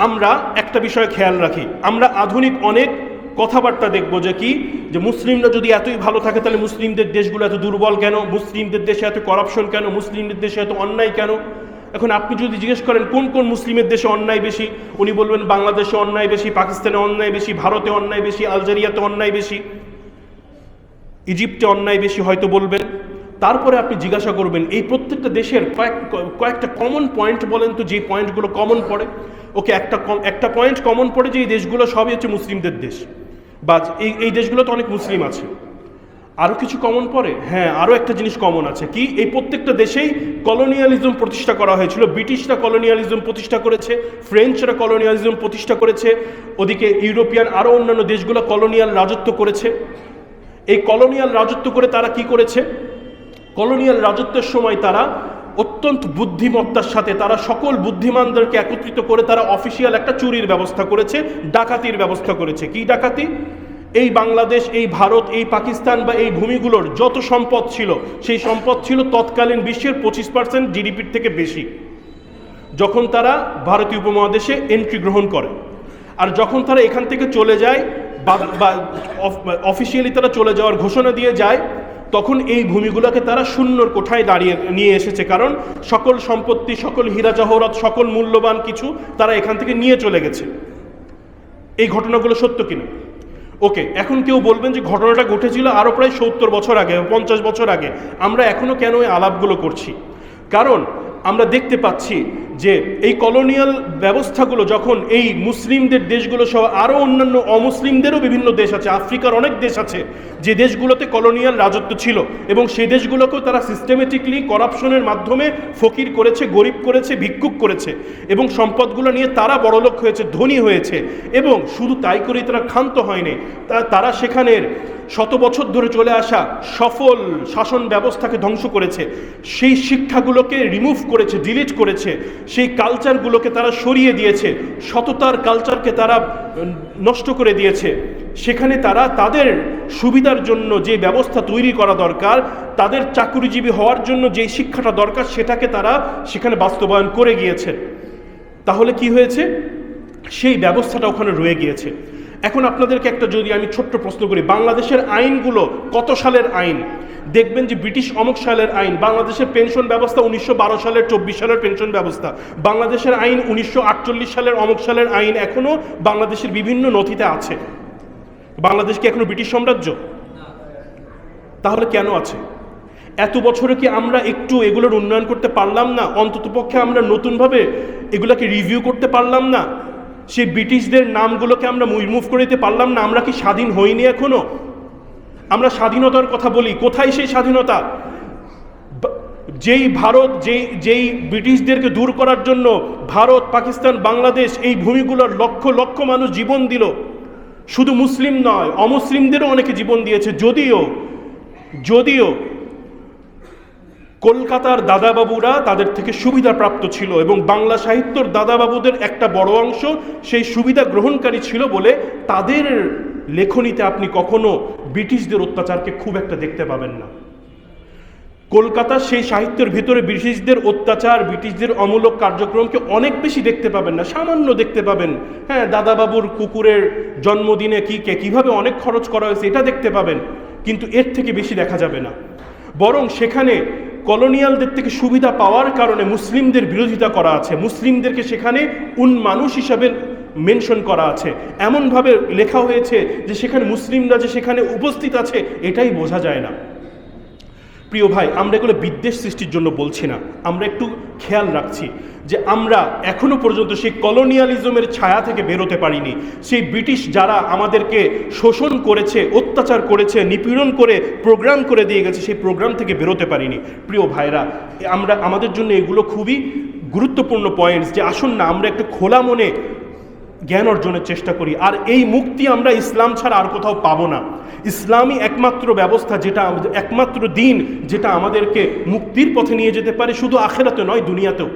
আমরা একটা বিষয় খেয়াল রাখি, আমরা আধুনিক অনেক কথাবার্তা দেখবো যে কি, যে মুসলিমরা যদি এতই ভালো থাকে তাহলে মুসলিমদের দেশগুলো এত দুর্বল কেন, মুসলিমদের দেশে এত করাপশন কেন, মুসলিমদের দেশে এত অন্যায় কেন। এখন আপনি যদি জিজ্ঞেস করেন কোন কোন মুসলিমের দেশে অন্যায় বেশি, উনি বলবেন বাংলাদেশে অন্যায় বেশি, পাকিস্তানে অন্যায় বেশি, ভারতে অন্যায় বেশি, আলজেরিয়াতে অন্যায় বেশি, ইজিপ্টে অন্যায় বেশি হয়তো বলবেন। তারপরে আপনি জিজ্ঞাসা করবেন এই প্রত্যেকটা দেশের কয়েকটা কমন পয়েন্ট বলেন তো, যে পয়েন্টগুলো কমন পড়ে। ওকে, একটা পয়েন্ট কমন পড়ে যে এই দেশগুলো সবই হচ্ছে মুসলিমদের দেশ, বা এই দেশগুলো তো অনেক মুসলিম আছে। আরও কিছু কমন পড়ে, হ্যাঁ আরও একটা জিনিস কমন আছে, কি এই প্রত্যেকটা দেশেই কলোনিয়ালিজম প্রতিষ্ঠা করা হয়েছিল। ব্রিটিশরা কলোনিয়ালিজম প্রতিষ্ঠা করেছে, ফ্রেঞ্চরা কলোনিয়ালিজম প্রতিষ্ঠা করেছে, ওদিকে ইউরোপিয়ান আরও অন্যান্য দেশগুলো কলোনিয়াল রাজত্ব করেছে। এই কলোনিয়াল রাজত্ব করে তারা কি করেছে, কলোনিয়াল রাজত্বের সময় তারা অত্যন্ত বুদ্ধিমত্তার সাথে তারা সকল বুদ্ধিমানদেরকে একত্রিত করে তারা অফিসিয়াল একটা চুরির ব্যবস্থা করেছে, ডাকাতির ব্যবস্থা করেছে। কি ডাকাতি? এই বাংলাদেশ, এই ভারত, এই পাকিস্তান বা এই ভূমিগুলোর যত সম্পদ ছিল, সেই সম্পদ ছিল তৎকালীন বিশ্বের 25% জিডিপির থেকে বেশি, যখন তারা ভারতীয় উপমহাদেশে এন্ট্রি গ্রহণ করে। আর যখন তারা এখান থেকে চলে যায় বা অফিসিয়ালি তারা চলে যাওয়ার ঘোষণা দিয়ে যায়, তখন এই ভূমিগুলোকে তারা শূন্যর কোঠায় দাঁড়িয়ে নিয়ে এসেছে, কারণ সকল সম্পত্তি, সকল হীরা জহরত, সকল মূল্যবান কিছু তারা এখান থেকে নিয়ে চলে গেছে। এই ঘটনাগুলো সত্য কিনা? ওকে, এখন কেউ বলবেন যে ঘটনাটা ঘটেছিল আরও প্রায় 70 বছর আগে, 50 বছর আগে, আমরা এখনও কেন এই আলাপগুলো করছি? কারণ আমরা দেখতে পাচ্ছি যে এই কলোনিয়াল ব্যবস্থাগুলো যখন এই মুসলিমদের দেশগুলো সহ আরও অন্যান্য অমুসলিমদেরও বিভিন্ন দেশ আছে, আফ্রিকার অনেক দেশ আছে যে দেশগুলোতে কলোনিয়াল রাজত্ব ছিল, এবং সেই দেশগুলোকেও তারা সিস্টেমেটিকলি করাপশনের মাধ্যমে ফকির করেছে, গরিব করেছে, ভিক্ষুক করেছে, এবং সম্পদগুলো নিয়ে তারা বড়লোক হয়েছে, ধনী হয়েছে। এবং শুধু তাই করেই তারা ক্ষান্ত হয়নি, তারা সেখানের শত বছর ধরে চলে আসা সফল শাসন ব্যবস্থাকে ধ্বংস করেছে, সেই শিক্ষাগুলোকে রিমুভ করেছে, ডিলিট করেছে, সেই কালচারগুলোকে তারা সরিয়ে দিয়েছে, সততার কালচারকে তারা নষ্ট করে দিয়েছে। সেখানে তারা তাদের সুবিধার জন্য যে ব্যবস্থা তৈরি করা দরকার, তাদের চাকুরিজীবী হওয়ার জন্য যে শিক্ষাটা দরকার, সেটাকে তারা সেখানে বাস্তবায়ন করে গিয়েছে। তাহলে কি হয়েছে? সেই ব্যবস্থাটা ওখানে রয়ে গিয়েছে। এখন আপনাদেরকে একটা যদি আমি ছোট্ট প্রশ্ন করি, বাংলাদেশের আইনগুলো কত সালের আইন? দেখবেন যে ব্রিটিশ অমুক সালের আইন। বাংলাদেশের পেনশন ব্যবস্থা 1912 সালের 24 সালের পেনশন ব্যবস্থা। বাংলাদেশের আইন 1948 সালের অমুক সালের আইন এখনও বাংলাদেশের বিভিন্ন নথিতে আছে। বাংলাদেশ কি এখনো ব্রিটিশ সাম্রাজ্য? তাহলে কেন আছে? এত বছরে কি আমরা একটু এগুলোর উন্নয়ন করতে পারলাম না? অন্ততপক্ষে আমরা নতুনভাবে এগুলোকে রিভিউ করতে পারলাম না? সেই ব্রিটিশদের নামগুলোকে আমরা রিমুভ করে দিতে পারলাম না? আমরা কি স্বাধীন হইনি এখনো? আমরা স্বাধীনতার কথা বলি, কোথায় সেই স্বাধীনতা? যেই ভারত যেই ব্রিটিশদেরকে দূর করার জন্য ভারত, পাকিস্তান, বাংলাদেশ এই ভূমিগুলোর লক্ষ লক্ষ মানুষ জীবন দিল, শুধু মুসলিম নয় অমুসলিমদেরও অনেকে জীবন দিয়েছে। যদিও কলকাতার দাদাবাবুরা তাদের থেকে সুবিধা প্রাপ্ত ছিল, এবং বাংলা সাহিত্যর দাদাবাবুদের একটা বড় অংশ সেই সুবিধা গ্রহণকারী ছিল বলে তাদের লেখনীতে আপনি কখনো ব্রিটিশদের অত্যাচারকে খুব একটা দেখতে পাবেন না। কলকাতার সেই সাহিত্যের ভিতরে ব্রিটিশদের অত্যাচার, ব্রিটিশদের অমূলক কার্যক্রমকে অনেক বেশি দেখতে পাবেন না, সামান্য দেখতে পাবেন। হ্যাঁ, দাদাবাবুর কুকুরের জন্মদিনে কিভাবে অনেক খরচ করা হয়েছে এটা দেখতে পাবেন, কিন্তু এর থেকে বেশি দেখা যাবে না। বরং সেখানে কলোনিয়ালদের থেকে সুবিধা পাওয়ার কারণে মুসলিমদের বিরোধিতা করা আছে, মুসলিমদেরকে সেখানে মানুষ হিসাবে মেনশন করা আছে, এমনভাবে লেখা হয়েছে যে সেখানে মুসলিমরা যে সেখানে উপস্থিত আছে এটাই বোঝা যায় না। প্রিয় ভাই, আমরা এগুলো বিদ্বেষ সৃষ্টির জন্য বলছি না, আমরা একটু খেয়াল রাখছি যে আমরা এখনো পর্যন্ত সেই কলোনিয়ালিজমের ছায়া থেকে বেরোতে পারিনি। সেই ব্রিটিশ যারা আমাদেরকে শোষণ করেছে, অত্যাচার করেছে, নিপীড়ন করে প্রোগ্রাম করে দিয়ে গেছে, সেই প্রোগ্রাম থেকে বেরোতে পারিনি। প্রিয় ভাইরা, আমাদের জন্য এগুলো খুবই গুরুত্বপূর্ণ পয়েন্টস, যে আসুন না আমরা একটু খোলা মনে জ্ঞান অর্জনের চেষ্টা করি। আর এই মুক্তি আমরা ইসলাম ছাড়া আর কোথাও পাবো না। ইসলামই একমাত্র ব্যবস্থা, একমাত্র দিন যেটা আমাদেরকে মুক্তির পথে নিয়ে যেতে পারে, শুধু আখিরাতে নয় দুনিয়াতেও।